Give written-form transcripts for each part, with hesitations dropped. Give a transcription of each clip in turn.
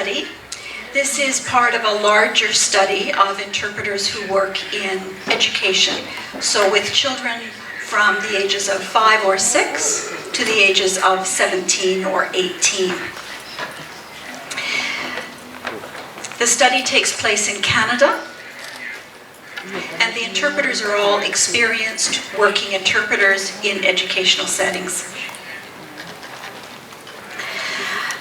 study. This is part of a larger study of interpreters who work in education. So with children from the ages of 5 or 6 to the ages of 17 or 18. The study takes place in Canada, and the interpreters are all experienced working interpreters in educational settings.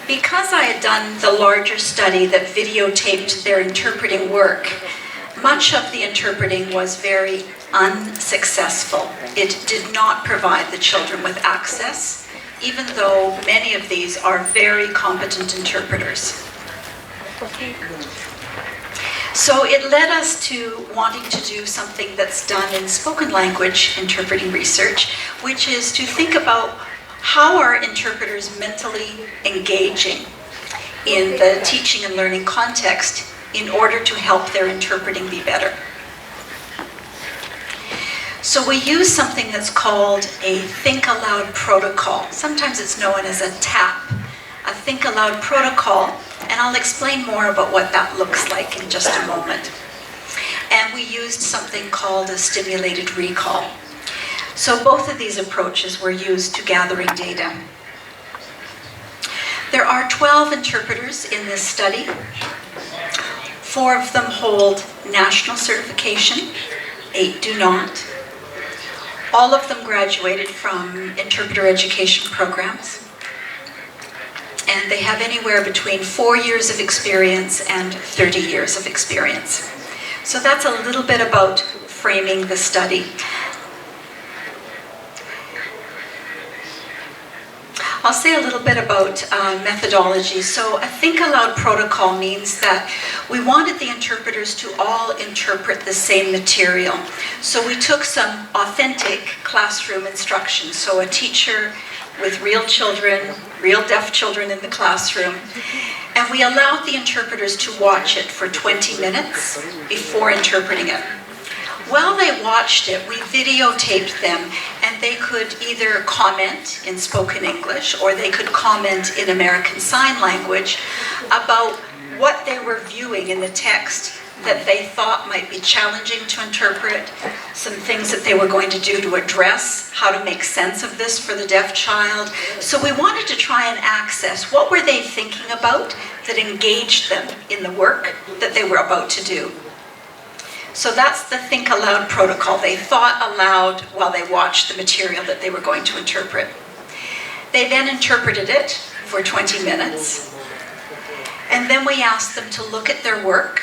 Because I had done the larger study that videotaped their interpreting work, much of the interpreting was very unsuccessful. It did not provide the children with access, even though many of these are very competent interpreters. So it led us to wanting to do something that's done in spoken language interpreting research, which is to think about how are interpreters mentally engaging in the teaching and learning context in order to help their interpreting be better. So we use something that's called a think aloud protocol. Sometimes it's known as a TAP, a think aloud protocol, and I'll explain more about what that looks like in just a moment. And we used something called a stimulated recall. So both of these approaches were used to gathering data. There are 12 interpreters in this study. 4 of them hold national certification, 8 do not. All of them graduated from interpreter education programs. And they have anywhere between 4 years of experience and 30 years of experience. So that's a little bit about framing the study. I'll say a little bit about methodology. So a think aloud protocol means that we wanted the interpreters to all interpret the same material. So we took some authentic classroom instruction. So a teacher with real children, real deaf children in the classroom, and we allowed the interpreters to watch it for 20 minutes before interpreting it. While they watched it, we videotaped them, and they could either comment in spoken English or they could comment in American Sign Language about what they were viewing in the text that they thought might be challenging to interpret, some things that they were going to do to address how to make sense of this for the deaf child. So we wanted to try and access what were they thinking about that engaged them in the work that they were about to do. So that's the think aloud protocol. They thought aloud while they watched the material that they were going to interpret. They then interpreted it for 20 minutes. And then we asked them to look at their work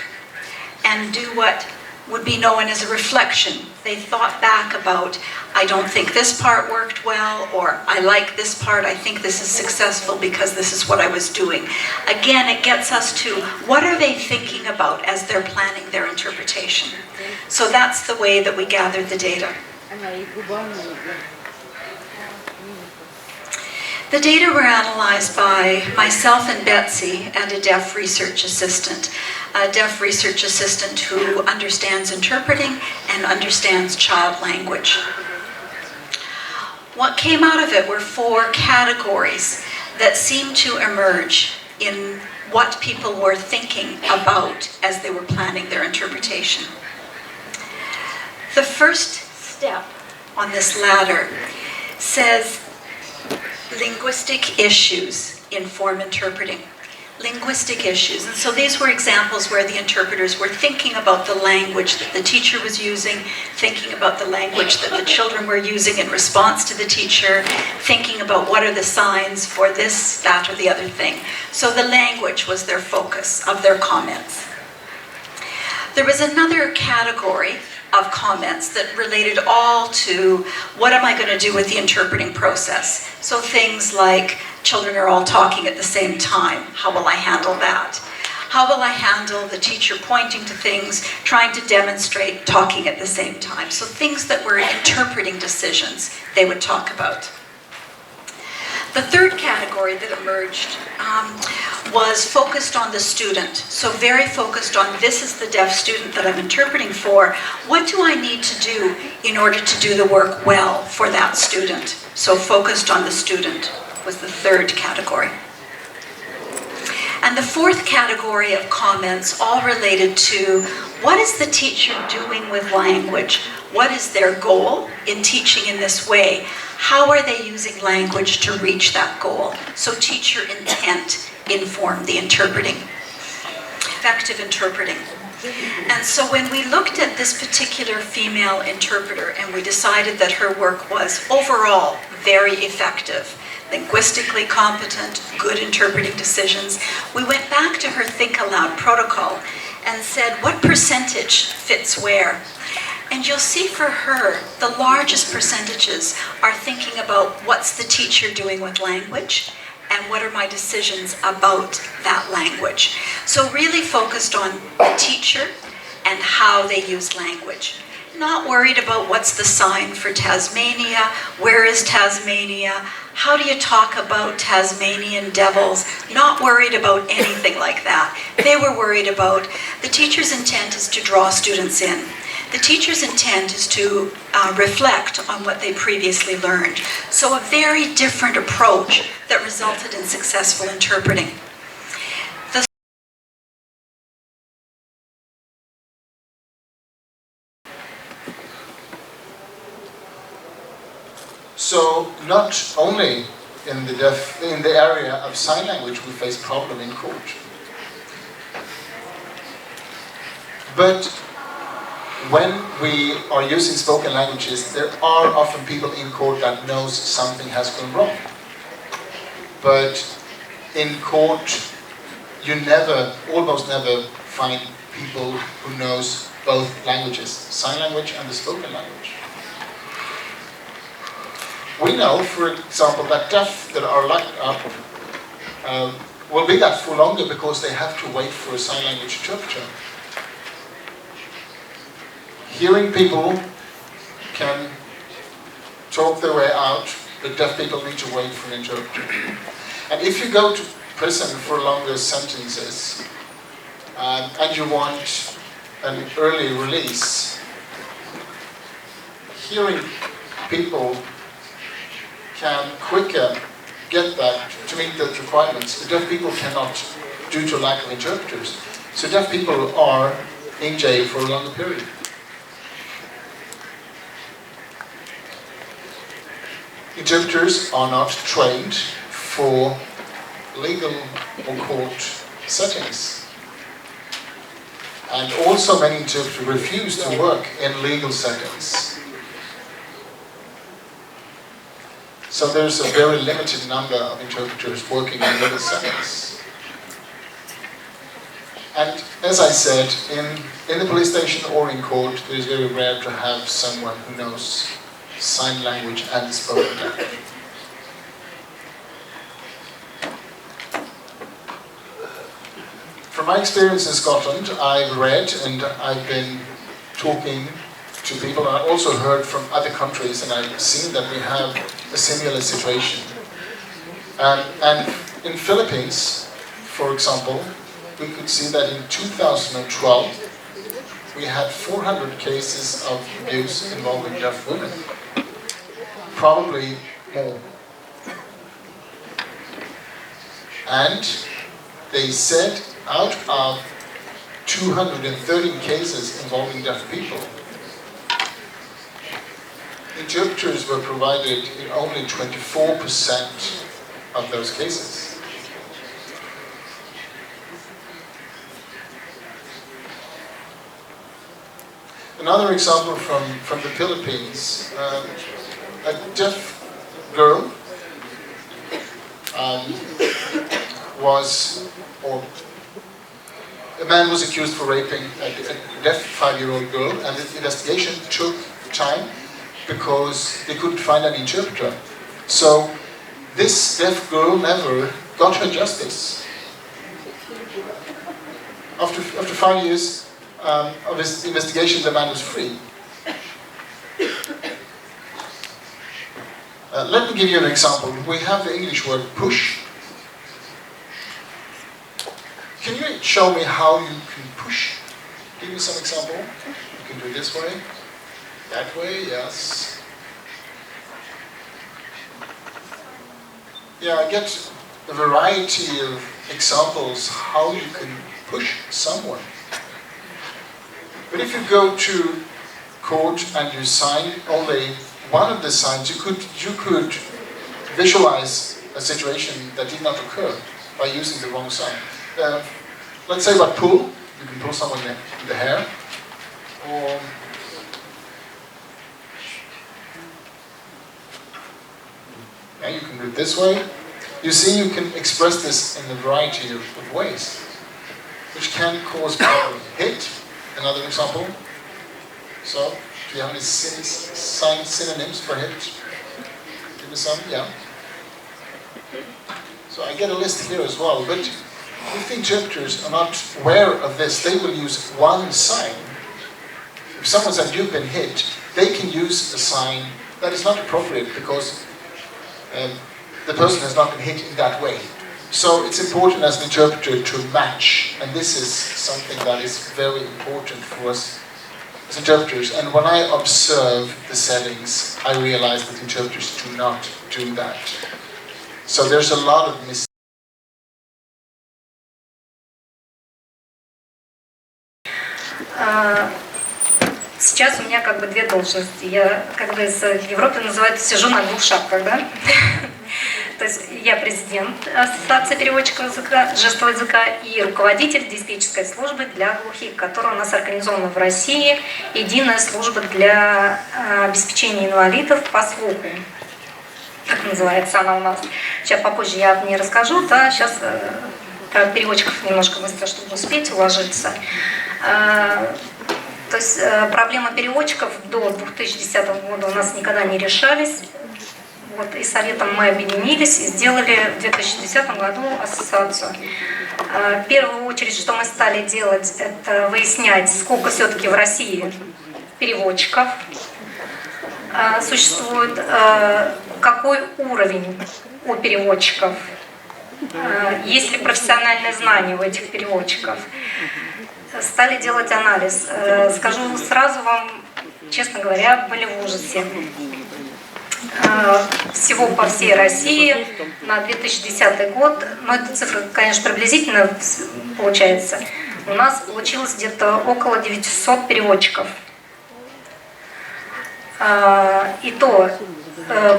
and do what would be known as a reflection. They thought back about, I don't think this part worked well, or I like this part, I think this is successful because this is what I was doing. Again, it gets us to what are they thinking about as they're planning their interpretation. So that's the way that we gathered the data. The data were analyzed by myself and Betsy and a deaf research assistant. A deaf research assistant who understands interpreting and understands child language. What came out of it were 4 categories that seemed to emerge in what people were thinking about as they were planning their interpretation. The first step on this ladder says linguistic issues inform interpreting. Linguistic issues. And so these were examples where the interpreters were thinking about the language that the teacher was using, thinking about the language that the children were using in response to the teacher, thinking about what are the signs for this, that, or the other thing. So the language was their focus of their comments. There was another category of comments that related all to what am I going to do with the interpreting process. So things like children are all talking at the same time. How will I handle that? How will I handle the teacher pointing to things, trying to demonstrate, talking at the same time? So things that were interpreting decisions they would talk about. The third category that emerged was focused on the student. So very focused on, this is the deaf student that I'm interpreting for. What do I need to do in order to do the work well for that student? So focused on the student was the third category. And the fourth category of comments all related to what is the teacher doing with language? What is their goal in teaching in this way? How are they using language to reach that goal? So teacher intent informed the interpreting. Effective interpreting. And so when we looked at this particular female interpreter and we decided that her work was overall very effective, linguistically competent, good interpreting decisions, we went back to her Think Aloud protocol and said, what percentage fits where? And you'll see for her, the largest percentages are thinking about what's the teacher doing with language and what are my decisions about that language. So really focused on the teacher and how they use language. Not worried about what's the sign for Tasmania, where is Tasmania, how do you talk about Tasmanian devils, not worried about anything like that. They were worried about the teacher's intent is to draw students in. The teacher's intent is to reflect on what they previously learned. So a very different approach that resulted in successful interpreting. So not only in the area of sign language we face problem in court, but when we are using spoken languages, there are often people in court that knows something has gone wrong. But in court, you almost never find people who knows both languages, sign language and the spoken language. We know, for example, that deaf that are locked up will be that for longer because they have to wait for a sign language interpreter. Hearing people can talk their way out, but deaf people need to wait for an interpreter. And if you go to prison for longer sentences and you want an early release, hearing people can quicker get that to meet those requirements. The deaf people cannot due to lack of interpreters. So deaf people are in jail for a longer period. Interpreters are not trained for legal or court settings. And also many interpreters refuse to work in legal settings. So there's a very limited number of interpreters working in legal settings. And as I said, in the police station or in court, it is very rare to have someone who knows sign language and spoken language. From my experience in Scotland, I've read and I've been talking to people, and I also heard from other countries, and I've seen that we have a similar situation. And in Philippines, for example, we could see that in 2012, we had 400 cases of abuse involving deaf women. Probably more. And they said out of 213 cases involving deaf people, interpreters were provided in only 24% of those cases. Another example from the Philippines, a deaf girl a man was accused for raping a deaf 5-year-old girl, and the investigation took time because they couldn't find an interpreter. So this deaf girl never got her justice. After 5 years of his investigation, the man was free. Let me give you an example. We have the English word push. Can you show me how you can push? Give me some example. You can do it this way. That way, yes. Yeah, I get a variety of examples how you can push someone. But if you go to court and you sign only one of the signs, you could visualize a situation that did not occur by using the wrong sign. Let's say about pull, you can pull someone in the hair, or yeah, you can do it this way. You see, you can express this in a variety of ways, which can cause problem. Hit, another example. So, do you have any synonyms for hit? Give me some, yeah. So I get a list here as well, but if the interpreters are not aware of this, they will use one sign. If someone said you've been hit, they can use a sign that is not appropriate because the person has not been hit in that way. So it's important as an interpreter to match, and this is something that is very important for us as interpreters. And when I observe the settings, I realize that interpreters do not do that. So there's a lot of mistakes. Сейчас у меня как бы две должности. Я, как бы в Европе называют, сижу на двух шапках, да? То есть я президент Ассоциации переводчиков жестового языка и руководитель диспетчерской службы для глухих, которая у нас организована в России, единая служба для обеспечения инвалидов по слуху. Так называется она у нас. Сейчас попозже я о ней расскажу, да, сейчас про переводчиков немножко быстро, чтобы успеть уложиться. То есть проблемы переводчиков до 2010 года у нас никогда не решались. Вот, и советом мы объединились и сделали в 2010 году ассоциацию. В первую очередь, что мы стали делать, это выяснять, сколько все-таки в России переводчиков существует, какой уровень у переводчиков, есть ли профессиональные знания у этих переводчиков. Стали делать анализ. Скажу сразу вам, честно говоря, были в ужасе. Всего по всей России на 2010 год, но эта цифра, конечно, приблизительно получается, у нас получилось где-то около 900 переводчиков. И то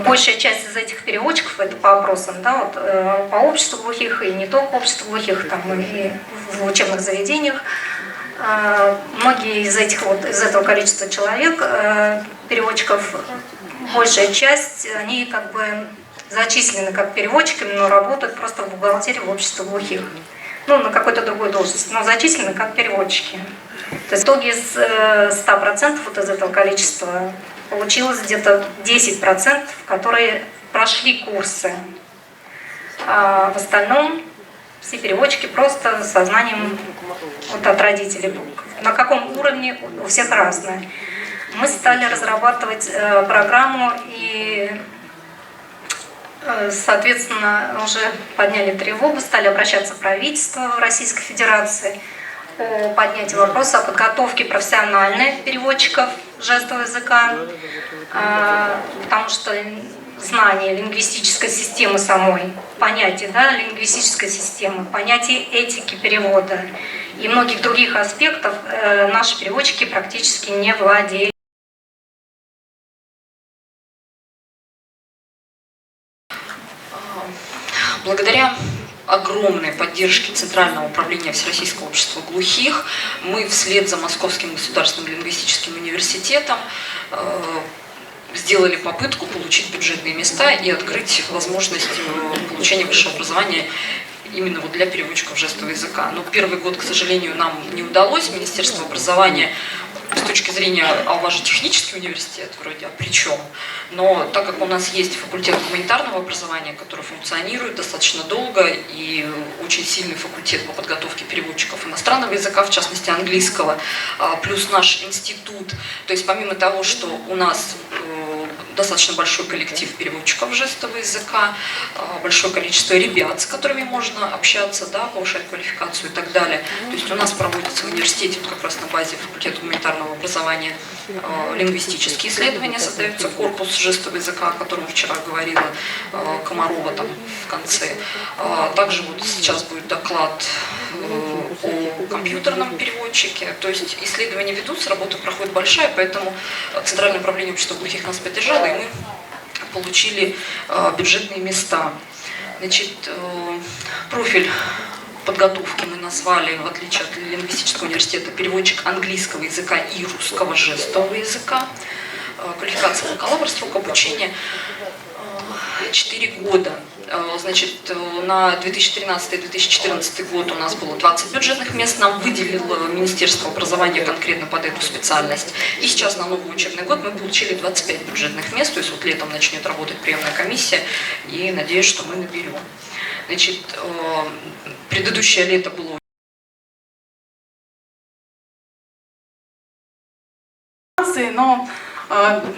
большая часть из этих переводчиков, это по опросам, да, вот, по обществу глухих и не только по обществу глухих, там, и в учебных заведениях. Многие из этого количества человек, переводчиков, большая часть, они как бы зачислены как переводчиками, но работают просто в бухгалтерии в обществе глухих. Ну, на какой-то другой должности, но зачислены как переводчики. То есть в итоге из 100% вот из этого количества получилось где-то 10%, которые прошли курсы. А в остальном все переводчики просто со знанием вот от родителей. На каком уровне у всех разное. Мы стали разрабатывать программу и, соответственно, уже подняли тревогу, стали обращаться в правительство Российской Федерации по поднятию вопроса о подготовке профессиональных переводчиков жестового языка, потому что знание лингвистической системы самой, понятие, да, лингвистической системы, понятие этики перевода и многих других аспектов наши переводчики практически не владеют. Благодаря огромной поддержке Центрального управления Всероссийского общества глухих мы вслед за Московским государственным лингвистическим университетом сделали попытку получить бюджетные места и открыть возможность получения высшего образования именно вот для переводчиков жестового языка. Но первый год, к сожалению, нам не удалось. Министерство образования с точки зрения, а у вас же технический университет вроде, а при чем? Но так как у нас есть факультет гуманитарного образования, который функционирует достаточно долго, и очень сильный факультет по подготовке переводчиков иностранного языка, в частности английского, плюс наш институт, то есть помимо того, что у нас достаточно большой коллектив переводчиков жестового языка, большое количество ребят, с которыми можно общаться, да, повышать квалификацию и так далее. То есть у нас проводится в университете, вот как раз на базе факультета гуманитарного образования, лингвистические исследования, создается корпус жестового языка, о котором вчера говорила Комарова там в конце. Также вот сейчас будет доклад о компьютерном переводчике. То есть исследования ведутся, работа проходит большая, поэтому Центральное управление общества глухих нас поддержало, и мы получили бюджетные места. Значит, профиль подготовки мы назвали, в отличие от лингвистического университета, переводчик английского языка и русского жестового языка. Квалификация бакалавр, срок обучения 4 года. Значит, на 2013-2014 год у нас было 20 бюджетных мест, нам выделило Министерство образования конкретно под эту специальность. И сейчас на новый учебный год мы получили 25 бюджетных мест, то есть вот летом начнет работать приемная комиссия, и надеюсь, что мы наберем. Значит, предыдущее лето было... Но,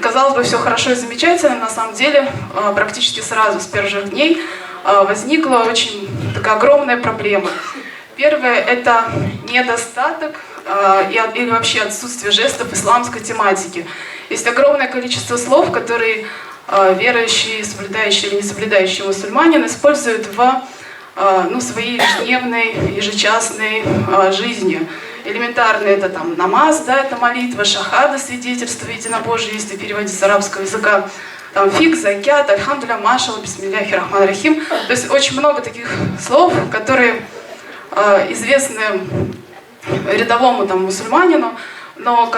казалось бы, все хорошо и замечательно, на самом деле практически сразу с первых дней возникла очень такая огромная проблема. Первое – это недостаток или вообще отсутствие жестов исламской тематики. Есть огромное количество слов, которые верующие, соблюдающие или не соблюдающие мусульманин используют в своей ежедневной, ежечасной жизни. Элементарно это там намаз, да, это молитва, шахада, свидетельство единобожия, если переводить с арабского языка, там фиг, закят, альхамдуля, машалла, бисмилляхи, рахман рахим. То есть очень много таких слов, которые известны рядовому там мусульманину, но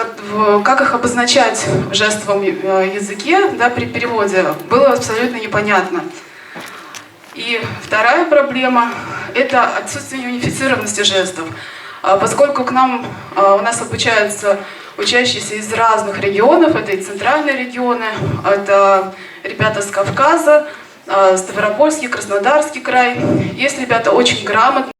как их обозначать в жестовом языке, да, при переводе, было абсолютно непонятно. И вторая проблема – это отсутствие унифицированности жестов. Поскольку у нас обучаются учащиеся из разных регионов, это и центральные регионы, это ребята с Кавказа, Ставропольский, Краснодарский край. Есть ребята очень грамотные,